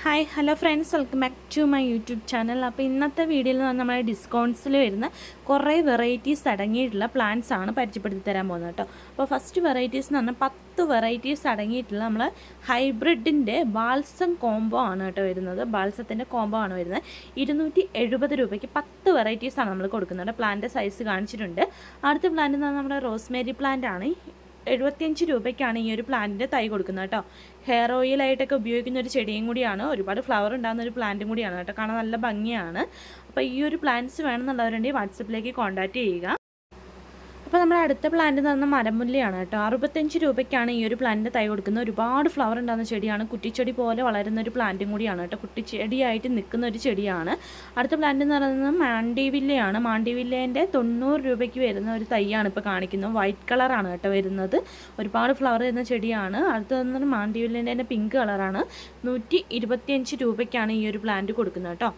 Hi hello friends, welcome back to my YouTube channel. അപ്പോൾ ഇന്നത്തെ വീഡിയോയിൽ നമ്മൾ ഡിസ്കൗണ്ട്സിൽ വരുന്ന കുറേ വെറൈറ്റീസ് അടങ്ങിയിട്ടുള്ള പ്ലാന്റ്സ് ആണ് പരിചയപ്പെടുത്തി തരാൻ പോകുന്നത് കേട്ടോ. അപ്പോൾ ഫസ്റ്റ് വെറൈറ്റീസ് എന്ന് പറഞ്ഞാൽ 10 വെറൈറ്റീസ് അടങ്ങിയിട്ടുള്ള നമ്മൾ ഹൈബ്രിഡിൻ്റെ ബാൽസം കോംബോ ആണ് കേട്ടോ വരുന്നത്. ബാൽസത്തിൻ്റെ കോംബോ ആണ് വരുന്നത്. 270 രൂപയ്ക്ക് 10 വെറൈറ്റീസാണ് നമ്മൾ കൊടുക്കുന്നത്. പ്ലാന്റ് സൈസ് കാണിച്ചിട്ടുണ്ട്. അടുത്ത പ്ലാന്റ് എന്ന് പറഞ്ഞാൽ നമ്മുടെ റോസ്മേരി പ്ലാന്റ് ആണ്. 75 രൂപയ്ക്കാണ് ഈ ഒരു പ്ലാന്റിൻ്റെ തൈ കൊടുക്കുന്നത് കേട്ടോ. ഹെയർ ഓയിലായിട്ടൊക്കെ ഉപയോഗിക്കുന്ന ഒരു ചെടിയും കൂടിയാണ്. ഒരുപാട് ഫ്ലവർ ഉണ്ടാകുന്ന ഒരു പ്ലാന്റും കൂടിയാണ് കേട്ടോ. കാണാൻ നല്ല ഭംഗിയാണ്. അപ്പോൾ ഈ ഒരു പ്ലാന്റ്സ് വേണമെന്നുള്ളവരുണ്ടെങ്കിൽ വാട്സപ്പിലേക്ക് കോൺടാക്റ്റ് ചെയ്യുക. അപ്പോൾ നമ്മുടെ അടുത്ത പ്ലാന്റ് എന്ന് പറഞ്ഞാൽ മരമുല്ലയാണ് കേട്ടോ. 65 രൂപയ്ക്കാണ് ഈ ഒരു പ്ലാന്റിൻ്റെ തൈ കൊടുക്കുന്നത്. ഒരുപാട് ഫ്ലവർ ഉണ്ടാകുന്ന ചെടിയാണ്. കുറ്റിച്ചെടി പോലെ വളരുന്ന ഒരു പ്ലാന്റും കൂടിയാണ് കേട്ടോ. കുറ്റിച്ചെടിയായിട്ട് നിൽക്കുന്ന ഒരു ചെടിയാണ്. അടുത്ത പ്ലാന്റ് എന്ന് പറയുന്നത് മാണ്ടിവില്ലയാണ്. മാണ്ടിവില്ലേൻ്റെ 90 രൂപയ്ക്ക് വരുന്ന ഒരു തൈയാണ് ഇപ്പോൾ കാണിക്കുന്നത്. വൈറ്റ് കളറാണ് കേട്ടോ വരുന്നത്. ഒരുപാട് ഫ്ലവർ വരുന്ന ചെടിയാണ്. അടുത്തത് മാണ്ടിവില്ലേൻ്റെ തന്നെ പിങ്ക് കളറാണ്. 125 രൂപയ്ക്കാണ് ഈ ഒരു പ്ലാന്റ് കൊടുക്കുന്നത് കേട്ടോ.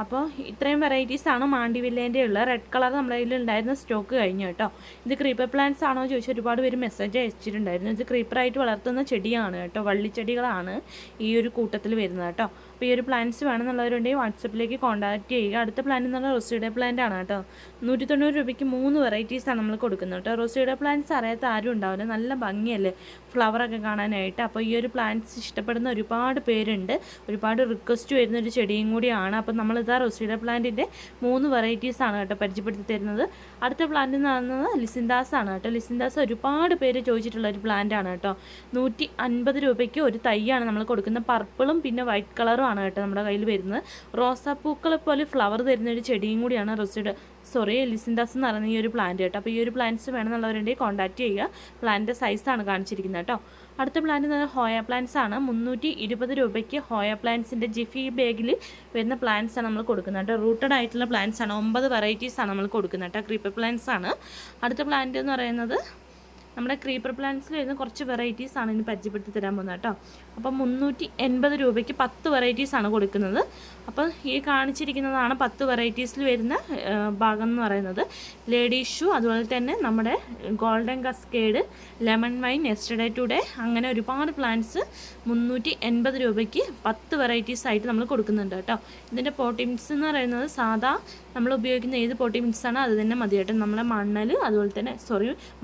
അപ്പോൾ ഇത്രയും വെറൈറ്റീസാണ് മാണ്ടിവില്ലേൻ്റെ ഉള്ള. റെഡ് കളർ നമ്മുടെ കയ്യിൽ ഉണ്ടായിരുന്ന സ്റ്റോക്ക് കഴിഞ്ഞു കേട്ടോ. ഇത് ക്രീപ്പർ പ്ലാന്റ്സ് ആണോ ചോദിച്ചാൽ ഒരുപാട് പേര് മെസ്സേജ് അയച്ചിട്ടുണ്ടായിരുന്നു. ഇത് ക്രീപ്പറായിട്ട് വളർത്തുന്ന ചെടിയാണ് കേട്ടോ. വള്ളിച്ചെടികളാണ് ഈ ഒരു കൂട്ടത്തിൽ വരുന്നത് കേട്ടോ. അപ്പോൾ ഈ ഒരു പ്ലാന്റ്സ് വേണമെന്നുള്ളവരുണ്ടെങ്കിൽ വാട്സപ്പിലേക്ക് കോൺടാക്റ്റ് ചെയ്യുക. അടുത്ത പ്ലാന്റ് എന്ന് പറഞ്ഞാൽ റോസിയുടെ പ്ലാന്റ് ആണ് കേട്ടോ. 190 രൂപയ്ക്ക് 3 വെറൈറ്റീസാണ് നമ്മൾ കൊടുക്കുന്നത് കേട്ടോ. റോസിയുടെ പ്ലാന്റ്സ് അറിയാത്ത ആരും ഉണ്ടാവില്ല. നല്ല ഭംഗിയല്ലേ ഫ്ലവറൊക്കെ കാണാനായിട്ട്. അപ്പോൾ ഈ ഒരു പ്ലാന്റ്സ് ഇഷ്ടപ്പെടുന്ന ഒരുപാട് പേരുണ്ട്. ഒരുപാട് റിക്വസ്റ്റ് വരുന്ന ഒരു ചെടിയും കൂടിയാണ്. അപ്പോൾ നമ്മളിതാ റോസിയുടെ പ്ലാന്റിൻ്റെ 3 വെറൈറ്റീസാണ് കേട്ടോ പരിചയപ്പെടുത്തി തരുന്നത്. അടുത്ത പ്ലാന്റ് എന്ന് പറയുന്നത് ലിസിൻഡാസ് ആണ് കേട്ടോ. ലിസിൻഡാസ് ഒരുപാട് പേര് ചോദിച്ചിട്ടുള്ള ഒരു പ്ലാന്റ് ആണ് കേട്ടോ. 150 രൂപയ്ക്ക് ഒരു തൈയാണ് നമ്മൾ കൊടുക്കുന്നത്. പർപ്പിളും പിന്നെ വൈറ്റ് കളറും ആണ് കേട്ടോ നമ്മുടെ കയ്യിൽ വരുന്നത്. റോസാപ്പൂക്കളെ പോലെ ഫ്ലവർ തരുന്ന ഒരു ചെടിയും കൂടിയാണ് ലിസിൻഡാസ് എന്ന് പറയുന്ന ഈ ഒരു പ്ലാന്റ് കേട്ടോ. അപ്പോൾ ഈ ഒരു പ്ലാന്റ്സ് വേണമെന്നുള്ളവരുണ്ടെങ്കിൽ കോൺടാക്റ്റ് ചെയ്യുക. പ്ലാന്റിൻ്റെ സൈസാണ് കാണിച്ചിരിക്കുന്നത് കേട്ടോ. അടുത്ത പ്ലാന്റ് എന്ന് പറഞ്ഞാൽ ഹോയ പ്ലാന്റ്സ് ആണ്. 320 രൂപയ്ക്ക് ഹോയ പ്ലാന്റ്സിൻ്റെ ജിഫി ബാഗിൽ വരുന്ന പ്ലാന്റ്സ് ആണ് നമ്മൾ കൊടുക്കുന്നത് കേട്ടോ. റൂട്ടഡ് ആയിട്ടുള്ള പ്ലാന്റ്സ് ആണ്. 9 വെറൈറ്റീസ് ആണ് നമ്മൾ കൊടുക്കുന്നത് കേട്ടോ. ക്രീപ്പർ പ്ലാന്റ്സ് ആണ്. അടുത്ത പ്ലാന്റ് എന്ന് പറയുന്നത് നമ്മുടെ ക്രീപ്പർ പ്ലാന്റ്സിൽ വരുന്ന കുറച്ച് വെറൈറ്റീസ് ആണ് ഇനി പരിചയപ്പെടുത്തി തരാൻ പോകുന്നത് കേട്ടോ. അപ്പം 380 രൂപയ്ക്ക് 10 വെറൈറ്റീസ് ആണ് കൊടുക്കുന്നത്. അപ്പോൾ ഈ കാണിച്ചിരിക്കുന്നതാണ് 10 വെറൈറ്റീസിൽ വരുന്ന ഭാഗം എന്ന് പറയുന്നത്. ലേഡി ഷൂ, അതുപോലെ തന്നെ നമ്മുടെ golden cascade, lemon wine, yesterday today, അങ്ങനെ ഒരുപാട് പ്ലാന്റ്സ് 380 രൂപയ്ക്ക് 10 വെറൈറ്റീസ് ആയിട്ട് നമ്മൾ കൊടുക്കുന്നുണ്ട് കേട്ടോ. ഇതിൻ്റെ പോട്ടി മിക്സ് എന്ന് പറയുന്നത് സാധാ നമ്മൾ ഉപയോഗിക്കുന്ന ഏത് പോട്ടി മിക്സാണ് അത് തന്നെ മതി കേട്ടോ. നമ്മളെ മണ്ണൽ, അതുപോലെ തന്നെ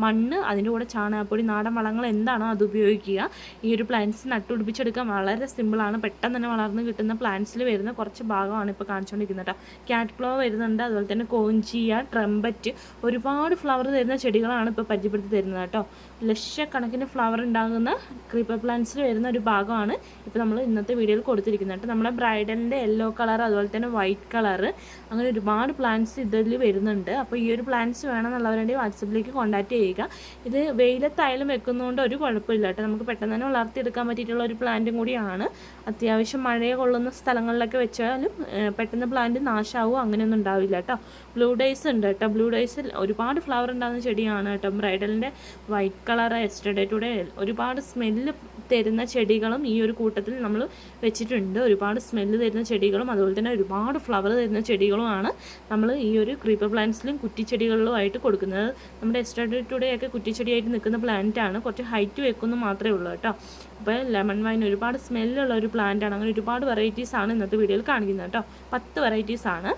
മണ്ണ്, അതിൻ്റെ കൂടെ ചാണകപ്പൊടി, നാടൻ വളങ്ങൾ എന്താണോ അത് ഉപയോഗിക്കുക. ഈ ഒരു പ്ലാന്റ്സ് നട്ടുപിടിപ്പിച്ചെടുക്കാൻ വളരെ സിമ്പിളാണ്. പെട്ടെന്ന് തന്നെ വളർന്ന് കിട്ടുന്ന പ്ലാന്റ്സിൽ വരുന്ന കുറച്ച് ഭാഗമാണ് ഇപ്പോൾ കാണിച്ചുകൊണ്ടിരിക്കുന്നത് കേട്ടോ. ക്യാറ്റ് ഫ്ലവർ വരുന്നുണ്ട്, അതുപോലെ തന്നെ കോഞ്ചിയ, ട്രംപറ്റ്, ഒരുപാട് ഫ്ലവർ തരുന്ന ചെടികളാണ് ഇപ്പോൾ പരിചയപ്പെടുത്തി തരുന്നത് കേട്ടോ. ലക്ഷക്കണക്കിന് ഫ്ലവർ ഉണ്ടാകുന്ന ക്രീപ്പർ പ്ലാന്റ്സിൽ വരുന്ന ഒരു ഭാഗമാണ് ഇപ്പോൾ നമ്മൾ ഇന്നത്തെ വീഡിയോയിൽ കൊടുത്തിരിക്കുന്നത് കേട്ടോ. നമ്മുടെ ബ്രൈഡലിൻ്റെ യെല്ലോ കളർ, അതുപോലെ തന്നെ വൈറ്റ് കളർ, അങ്ങനെ ഒരുപാട് പ്ലാന്റ്സ് ഇതിൽ വരുന്നുണ്ട്. അപ്പോൾ ഈ ഒരു പ്ലാന്റ്സ് വേണമെന്നുള്ളവരുണ്ടെങ്കിൽ വാട്സപ്പിലേക്ക് കോൺടാക്റ്റ് ചെയ്യുക. ഇത് വെയിലത്തായാലും വെക്കുന്നതുകൊണ്ട് ഒരു കുഴപ്പമില്ല കേട്ടോ. നമുക്ക് പെട്ടെന്ന് തന്നെ വളർത്തിയെടുക്കാൻ പറ്റിയിട്ടുള്ള ഒരു പ്ലാന്റും കൂടിയാണ്. അത്യാവശ്യം മഴയെ കൊള്ളുന്ന സ്ഥലങ്ങളിലൊക്കെ വെച്ചാലും പെട്ടെന്ന് പ്ലാന്റ് നാശമാവുമോ അങ്ങനെയൊന്നും ഉണ്ടാവില്ല കേട്ടോ. ബ്ലൂ ഡേയ്സ് ഉണ്ട് കേട്ടോ. ബ്ലൂ ഡേയ്സിൽ ഒരുപാട് ഫ്ലവർ ഉണ്ടാകുന്ന ചെടിയാണ് കേട്ടോ. ബ്രൈഡലിൻ്റെ വൈറ്റ് കളർ, യെസ്റ്റർഡേ ടുഡേ, ഒരുപാട് സ്മെല്ല് തരുന്ന ചെടികളും ഈ ഒരു കൂട്ടത്തിൽ നമ്മൾ വെച്ചിട്ടുണ്ട്. ഒരുപാട് സ്മെല്ല് തരുന്ന ചെടികളും അതുപോലെ തന്നെ ഒരുപാട് ഫ്ലവർ തരുന്ന ചെടികളുമാണ് നമ്മൾ ഈ ഒരു ക്രീപ്പർ പ്ലാന്റ്സിലും കുറ്റിച്ചെടികളിലുമായിട്ട് കൊടുക്കുന്നത്. നമ്മുടെ യെസ്റ്റർഡേ ടുഡേ ഒക്കെ കുറ്റിച്ചെടിയായിട്ട് നിൽക്കുന്ന പ്ലാന്റ് ആണ്. കുറച്ച് ഹൈറ്റ് വെക്കുന്നു മാത്രമേ ഉള്ളൂ കേട്ടോ. അപ്പോൾ ലെമൺ വൈൻ ഒരുപാട് സ്മെല്ലുള്ള ഒരു പ്ലാന്റ് ആണ്. അങ്ങനെ ഒരുപാട് വെറൈറ്റീസാണ് ഇന്നത്തെ വീഡിയോയിൽ കാണിക്കുന്നത് കേട്ടോ. 10 വെറൈറ്റീസാണ്.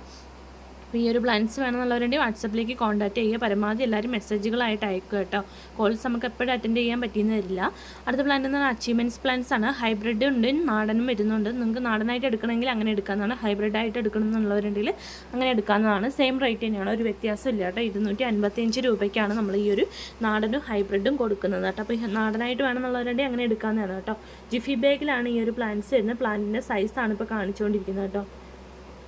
അപ്പോൾ ഈ ഒരു പ്ലാന്റ്സ് വേണമെന്നുള്ളവരുണ്ടെങ്കിൽ വാട്സപ്പിലേക്ക് കോൺടാക്റ്റ് ചെയ്യുക. പരമാവധി എല്ലാവരും മെസ്സേജുകളായിട്ട് അയക്കുക കേട്ടോ. കോൾസ് നമുക്ക് എപ്പോഴും അറ്റൻഡ് ചെയ്യാൻ പറ്റിയെന്ന് വരില്ല. അടുത്ത പ്ലാന്റ് എന്ന് പറഞ്ഞാൽ അച്ചീവ്മെൻറ്റ്സ് പ്ലാന്റ്സ് ആണ്. ഹൈബ്രിഡ് ഉണ്ട്, നാടനും വരുന്നുണ്ട്. നിങ്ങൾക്ക് നാടനായിട്ട് എടുക്കണമെങ്കിൽ അങ്ങനെ എടുക്കാവുന്നതാണ്. ഹൈബ്രിഡായിട്ട് എടുക്കണം എന്നുള്ളവരുണ്ടെങ്കിൽ അങ്ങനെ എടുക്കാവുന്നതാണ്. സെയിം റേറ്റ് തന്നെയാണ്, ഒരു വ്യത്യാസം ഇല്ല കേട്ടോ. 255 രൂപയ്ക്കാണ് നമ്മൾ ഈ ഒരു നാടനും ഹൈബ്രിഡും കൊടുക്കുന്നത് കേട്ടോ. അപ്പോൾ നാടനായിട്ട് വേണമെന്നുള്ളവരുണ്ടെങ്കിൽ അങ്ങനെ എടുക്കാവുന്നതാണ് കേട്ടോ. ജിഫി ബാഗിലാണ് ഈ ഒരു പ്ലാന്റ്സ് വരുന്നത്. പ്ലാന്റിൻ്റെ സൈസാണ് ഇപ്പോൾ കാണിച്ചുകൊണ്ടിരിക്കുന്നത് കേട്ടോ.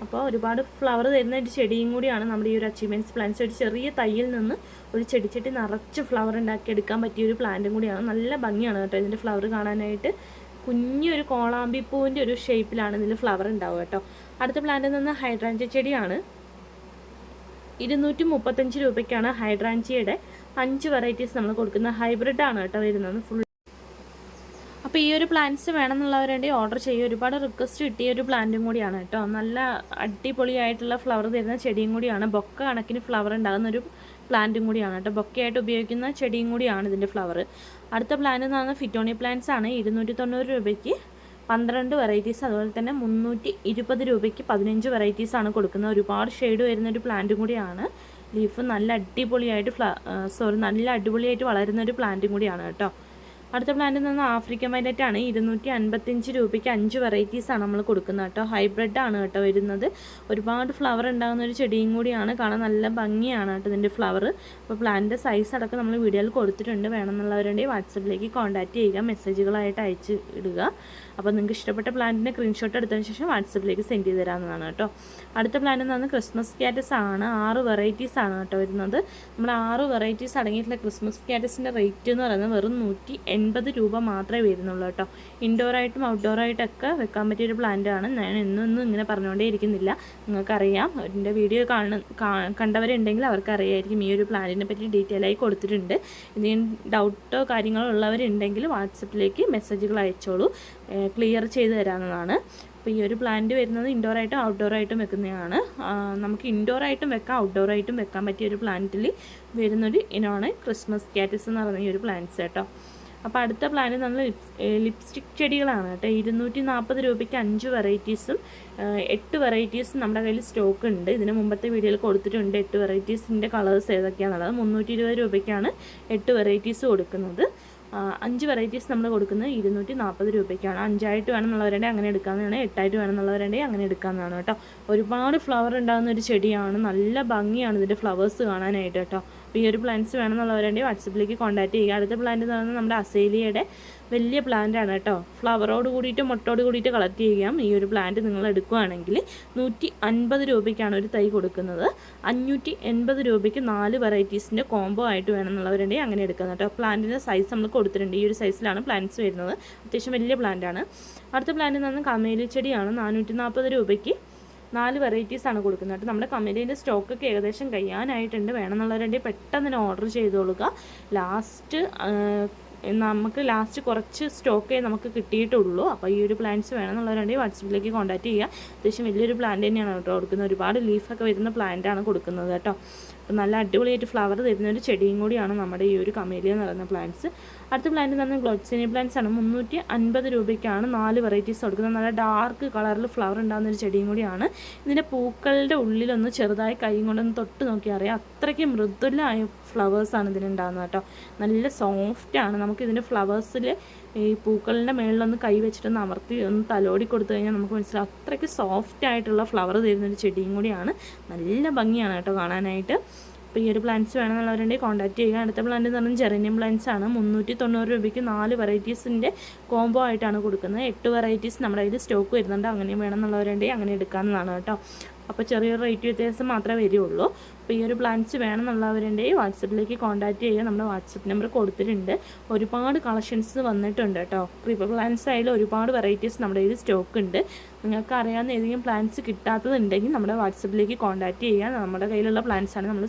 അപ്പോൾ ഒരുപാട് ഫ്ലവർ തരുന്ന ഒരു ചെടിയും കൂടിയാണ് നമ്മുടെ ഈ ഒരു അച്ചീവ്മെൻറ്റ്സ് പ്ലാന്റ്സ്. ഒരു ചെറിയ തൈയിൽ നിന്ന് ഒരു ചെടിച്ചട്ടി നിറച്ച് ഫ്ലവർ ഉണ്ടാക്കിയെടുക്കാൻ പറ്റിയ ഒരു പ്ലാന്റും കൂടിയാണ്. നല്ല ഭംഗിയാണ് കേട്ടോ ഇതിൻ്റെ ഫ്ലവർ കാണാനായിട്ട്. കുഞ്ഞൊരു കോളാമ്പിപ്പൂവിൻ്റെ ഒരു ഷേപ്പിലാണ് ഇതിൽ ഫ്ലവർ ഉണ്ടാവുക കേട്ടോ. അടുത്ത പ്ലാന്റിൽ നിന്ന് ഹൈഡ്രാഞ്ചിയ ചെടിയാണ്. 235 രൂപയ്ക്കാണ് ഹൈഡ്രാഞ്ചിയയുടെ 5 വെറൈറ്റീസ് നമ്മൾ കൊടുക്കുന്നത്. ഹൈബ്രിഡാണ് കേട്ടോ വരുന്നത് ഫുൾ. അപ്പോൾ ഈ ഒരു പ്ലാന്റ്സ് വേണമെന്നുള്ളവരുണ്ടെങ്കിൽ ഓർഡർ ചെയ്യുക. ഒരുപാട് റിക്വസ്റ്റ് കിട്ടിയ ഒരു പ്ലാന്റും കൂടിയാണ് കേട്ടോ. നല്ല അടിപൊളിയായിട്ടുള്ള ഫ്ലവർ തരുന്ന ചെടിയും കൂടിയാണ്. ബൊക്ക കണക്കിന് ഫ്ലവർ ഉണ്ടാകുന്ന ഒരു പ്ലാന്റും കൂടിയാണ് കേട്ടോ. ബൊക്കയായിട്ട് ഉപയോഗിക്കുന്ന ചെടിയും കൂടിയാണ് ഇതിൻ്റെ ഫ്ലവർ. അടുത്ത പ്ലാന്റ് എന്ന് പറഞ്ഞാൽ ഫിറ്റോണി പ്ലാന്റ്സ് ആണ്. 290 രൂപയ്ക്ക് 12 വെറൈറ്റീസ്, അതുപോലെ തന്നെ 320 രൂപയ്ക്ക് 15 വെറൈറ്റീസാണ് കൊടുക്കുന്നത്. ഒരുപാട് ഷെയ്ഡ് വരുന്നൊരു പ്ലാന്റും കൂടിയാണ്. ലീഫ് നല്ല അടിപൊളിയായിട്ട് നല്ല അടിപൊളിയായിട്ട് വളരുന്നൊരു പ്ലാന്റും കൂടിയാണ് കേട്ടോ. അടുത്ത പ്ലാന്റിൽ നിന്ന് ആഫ്രിക്കൻ വയലറ്റ് ആണ്. 255 രൂപയ്ക്ക് 5 വെറൈറ്റീസാണ് നമ്മൾ കൊടുക്കുന്നത് കേട്ടോ. ഹൈബ്രിഡ് ആണ് കേട്ടോ വരുന്നത്. ഒരുപാട് ഫ്ലവർ ഉണ്ടാകുന്ന ഒരു ചെടിയും കൂടിയാണ്. കാണാൻ നല്ല ഭംഗിയാണ് കേട്ടോ ഇതിൻ്റെ ഫ്ലവർ. അപ്പോൾ പ്ലാന്റിൻ്റെ സൈസ് അടക്കം നമ്മൾ വീഡിയോയിൽ കൊടുത്തിട്ടുണ്ട്. വേണമെന്നുള്ളവരുണ്ടെങ്കിൽ വാട്സപ്പിലേക്ക് കോൺടാക്റ്റ് ചെയ്യുക, മെസ്സേജുകളായിട്ട് അയച്ച് ഇടുക. അപ്പോൾ നിങ്ങൾക്ക് ഇഷ്ടപ്പെട്ട പ്ലാന്റിൻ്റെ സ്ക്രീൻഷോട്ട് എടുത്തതിന് ശേഷം വാട്സപ്പിലേക്ക് സെൻഡ് ചെയ്ത് തരാവുന്നതാണ് കേട്ടോ. അടുത്ത പ്ലാന്റ് എന്ന് പറഞ്ഞാൽ ക്രിസ്മസ് കാറ്റസ് ആണ്. 6 വെറൈറ്റീസ് ആണ് കേട്ടോ വരുന്നത്. നമ്മുടെ 6 വെറൈറ്റീസ് അടങ്ങിയിട്ടുള്ള ക്രിസ്മസ് കാറ്റസിൻ്റെ റേറ്റ് എന്ന് പറയുന്നത് വെറും 180 രൂപ മാത്രമേ വരുന്നുള്ളൂ കേട്ടോ. ഇൻഡോറായിട്ടും ഔട്ട്ഡോറായിട്ടൊക്കെ വെക്കാൻ പറ്റിയൊരു പ്ലാന്റാണ്. ഞാൻ എന്നും ഇങ്ങനെ പറഞ്ഞുകൊണ്ടേ ഇരിക്കുന്നില്ല, നിങ്ങൾക്കറിയാം. എൻ്റെ വീഡിയോ കണ്ടവരുണ്ടെങ്കിൽ അവർക്കറിയായിരിക്കും. ഈ ഒരു പ്ലാന്റിനെ പറ്റി ഡീറ്റെയിൽ ആയി കൊടുത്തിട്ടുണ്ട്. എന്തെങ്കിലും ഡൗട്ടോ കാര്യങ്ങളോ ഉള്ളവരുണ്ടെങ്കിൽ വാട്സപ്പിലേക്ക് മെസ്സേജുകൾ അയച്ചോളൂ, ക്ലിയർ ചെയ്ത് തരാവുന്നതാണ്. അപ്പോൾ ഈ ഒരു പ്ലാന്റ് വരുന്നത് ഇൻഡോറായിട്ടും ഔട്ട്ഡോറായിട്ടും വെക്കുന്നതാണ്. നമുക്ക് ഇൻഡോറായിട്ടും വെക്കാം, ഔട്ട്ഡോറായിട്ടും വെക്കാൻ പറ്റിയ ഒരു പ്ലാന്റിൽ വരുന്നൊരു ഇനമാണ് ക്രിസ്മസ് കാറ്റസ് എന്ന് പറയുന്ന ഈ ഒരു പ്ലാന്റ്സ് കേട്ടോ. അപ്പോൾ അടുത്ത പ്ലാന്റ് നമ്മൾ ലിപ്സ്റ്റിക് ചെടികളാണ് കേട്ടോ. 240 രൂപയ്ക്ക് 5 വെറൈറ്റീസും 8 വെറൈറ്റീസും നമ്മുടെ കയ്യിൽ സ്റ്റോക്ക് ഉണ്ട്. ഇതിന് മുമ്പത്തെ വീഡിയോയിൽ കൊടുത്തിട്ടുണ്ട് 8 വെറൈറ്റീസിൻ്റെ കളേഴ്സ് ഏതൊക്കെയാണെന്നുള്ളത്. 320 രൂപയ്ക്കാണ് 8 വെറൈറ്റീസ് കൊടുക്കുന്നത്. 5 വെറൈറ്റീസ് നമ്മൾ കൊടുക്കുന്നത് 240 രൂപയ്ക്കാണ്. 5ആയിട്ട് വേണമെന്നുള്ളവരുണ്ടെങ്കിൽ അങ്ങനെ എടുക്കാവുന്നതാണ്, 8ആയിട്ട് വേണമെന്നുള്ളവരുണ്ടെങ്കിൽ അങ്ങനെ എടുക്കാവുന്നതാണ് കേട്ടോ. ഒരുപാട് ഫ്ലവർ ഉണ്ടാകുന്ന ഒരു ചെടിയാണ്. നല്ല ഭംഗിയാണ് ഇതിൻ്റെ ഫ്ലവേഴ്സ് കാണാനായിട്ട് കേട്ടോ. അപ്പോൾ ഈ ഒരു പ്ലാന്റ്സ് വേണമെന്നുള്ളവരുണ്ടെങ്കിൽ വാട്സപ്പിലേക്ക് കോൺടാക്റ്റ് ചെയ്യുക. അടുത്ത പ്ലാന്റ് എന്ന് പറയുന്നത് നമ്മുടെ അസേലിയയുടെ വലിയ പ്ലാന്റാണ് കേട്ടോ. ഫ്ലവറോട് കൂടിയിട്ട് മുട്ടോട് കൂടിയിട്ട് കളക്ട് ചെയ്യാം. ഈ ഒരു പ്ലാന്റ് നിങ്ങൾ എടുക്കുകയാണെങ്കിൽ 150 രൂപയ്ക്കാണ് ഒരു തൈ കൊടുക്കുന്നത്. 580 രൂപയ്ക്ക് 4 വെറൈറ്റീസിൻ്റെ കോംബോ ആയിട്ട് വേണമെന്നുള്ളവരുണ്ടെങ്കിൽ അങ്ങനെ എടുക്കുന്നത് കേട്ടോ. പ്ലാന്റിൻ്റെ സൈസ് നമ്മൾ കൊടുത്തിട്ടുണ്ട്. ഈ ഒരു സൈസിലാണ് പ്ലാന്റ്സ് വരുന്നത്. അത്യാവശ്യം വലിയ പ്ലാന്റാണ്. അടുത്ത പ്ലാന്റ് എന്ന് പറഞ്ഞാൽ കമേലി ചെടിയാണ്. 440 രൂപയ്ക്ക് 4 വെറൈറ്റീസാണ് കൊടുക്കുന്നത് കേട്ടോ. നമ്മുടെ കമേലിൻ്റെ സ്റ്റോക്കൊക്കെ ഏകദേശം കഴിയാനായിട്ടുണ്ട്. വേണമെന്നുള്ളവരുണ്ടെങ്കിൽ പെട്ടെന്ന് തന്നെ ഓർഡർ ചെയ്തോളുക. നമുക്ക് ലാസ്റ്റ് കുറച്ച് സ്റ്റോക്കേ നമുക്ക് കിട്ടിയിട്ടുള്ളൂ. അപ്പോൾ ഈ ഒരു പ്ലാന്റ്സ് വേണമെന്നുള്ളവരുണ്ടെങ്കിൽ വാട്സപ്പിലേക്ക് കോൺടാക്റ്റ് ചെയ്യുക. അത്യാവശ്യം വലിയൊരു പ്ലാന്റ് തന്നെയാണ് കേട്ടോ കൊടുക്കുന്നത്. ഒരുപാട് ലീഫൊക്കെ വരുന്ന പ്ലാന്റാണ് കൊടുക്കുന്നത് കേട്ടോ. അപ്പോൾ നല്ല അടിപൊളിയായിട്ട് ഫ്ലവർ തരുന്ന ഒരു ചെടിയും കൂടിയാണ് നമ്മുടെ ഈ ഒരു കമേലിയ എന്ന് പറയുന്ന പ്ലാന്റ്സ്. അടുത്ത പ്ലാന്റ് എന്ന് പറഞ്ഞാൽ ഗ്ലോട്സിനി പ്ലാന്റ്സ് ആണ്. 350 രൂപയ്ക്കാണ് 4 വെറൈറ്റീസ് കൊടുക്കുന്നത്. നല്ല ഡാർക്ക് കളറിൽ ഫ്ലവർ ഉണ്ടാകുന്ന ഒരു ചെടിയും കൂടിയാണ്. ഇതിൻ്റെ പൂക്കളുടെ ഉള്ളിലൊന്ന് ചെറുതായി കൈ കൊണ്ടൊന്ന് തൊട്ട് നോക്കിയാൽ അറിയാം, അത്രയ്ക്ക് മൃദുലമായ ഫ്ലവേഴ്സാണ് ഇതിനുണ്ടാകുന്നത് കേട്ടോ. നല്ല സോഫ്റ്റാണ്. നമുക്കിതിൻ്റെ ഫ്ലവേഴ്സിൽ ഈ പൂക്കളുടെ മേളിലൊന്ന് കൈ വെച്ചിട്ടൊന്ന് അമർത്തി ഒന്ന് തലോടി കൊടുത്തു കഴിഞ്ഞാൽ നമുക്ക് മനസ്സിലാവും അത്രയ്ക്ക് സോഫ്റ്റ് ആയിട്ടുള്ള ഫ്ലവർ തരുന്നൊരു ചെടിയും കൂടിയാണ്. നല്ല ഭംഗിയാണ് കേട്ടോ കാണാനായിട്ട്. അപ്പോൾ ഈ ഒരു പ്ലാന്റ്സ് വേണമെന്നുള്ളവരുണ്ടെങ്കിൽ കോൺടാക്ട് ചെയ്യുക. അടുത്ത പ്ലാന്റ് എന്ന് പറഞ്ഞാൽ ജെറേനിയം പ്ലാന്റ്സ് ആണ്. 390 രൂപയ്ക്ക് 4 വെറൈറ്റീസിൻ്റെ കോംബോ ആയിട്ടാണ് കൊടുക്കുന്നത്. 8 വെറൈറ്റീസ് നമ്മുടെ കയ്യിൽ സ്റ്റോക്ക് വരുന്നുണ്ട്. അങ്ങനെയും വേണമെന്നുള്ളവരുണ്ടെങ്കിൽ അങ്ങനെ എടുക്കാവുന്നതാണ് കേട്ടോ. അപ്പോൾ ചെറിയൊരു റേറ്റ് വ്യത്യാസം മാത്രമേ വരികയുള്ളൂ. അപ്പോൾ ഈ ഒരു പ്ലാന്റ്സ് വേണമെന്നുള്ളവരുണ്ടെങ്കിൽ വാട്സപ്പിലേക്ക് കോൺടാക്റ്റ് ചെയ്യുക. നമ്മുടെ വാട്സപ്പ് നമ്പർ കൊടുത്തിട്ടുണ്ട്. ഒരുപാട് കളക്ഷൻസ് വന്നിട്ടുണ്ട് കേട്ടോ. ക്രീപ്പർ പ്ലാന്റ്സ് ആയാലും ഒരുപാട് വെറൈറ്റീസ് നമ്മുടെ കയ്യിൽ സ്റ്റോക്ക് ഉണ്ട്. നിങ്ങൾക്ക് അറിയാവുന്ന ഏതെങ്കിലും പ്ലാന്റ്സ് കിട്ടാത്തതുണ്ടെങ്കിൽ നമ്മുടെ വാട്സപ്പിലേക്ക് കോൺടാക്റ്റ് ചെയ്യുക. നമ്മുടെ കയ്യിലുള്ള പ്ലാന്റ്സാണ് നമ്മൾ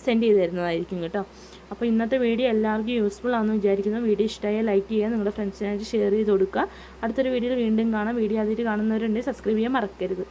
സെൻഡ് ചെയ്ത് തരുന്നതായിരിക്കും കേട്ടോ. അപ്പോൾ ഇന്നത്തെ വീഡിയോ എല്ലാവർക്കും യൂസ്ഫുൾ ആണെന്ന് വിചാരിക്കുന്നു. വീഡിയോ ഇഷ്ടമായാൽ ലൈക്ക് ചെയ്യുക, നിങ്ങളുടെ ഫ്രണ്ട്സിനായിട്ട് ഷെയർ ചെയ്ത് കൊടുക്കുക. അടുത്തൊരു വീഡിയോയിൽ വീണ്ടും കാണാം. വീഡിയോ ആദ്യമായിട്ട് കാണുന്നവരുണ്ടെങ്കിൽ സബ്സ്ക്രൈബ് ചെയ്യാൻ മറക്കരുത്.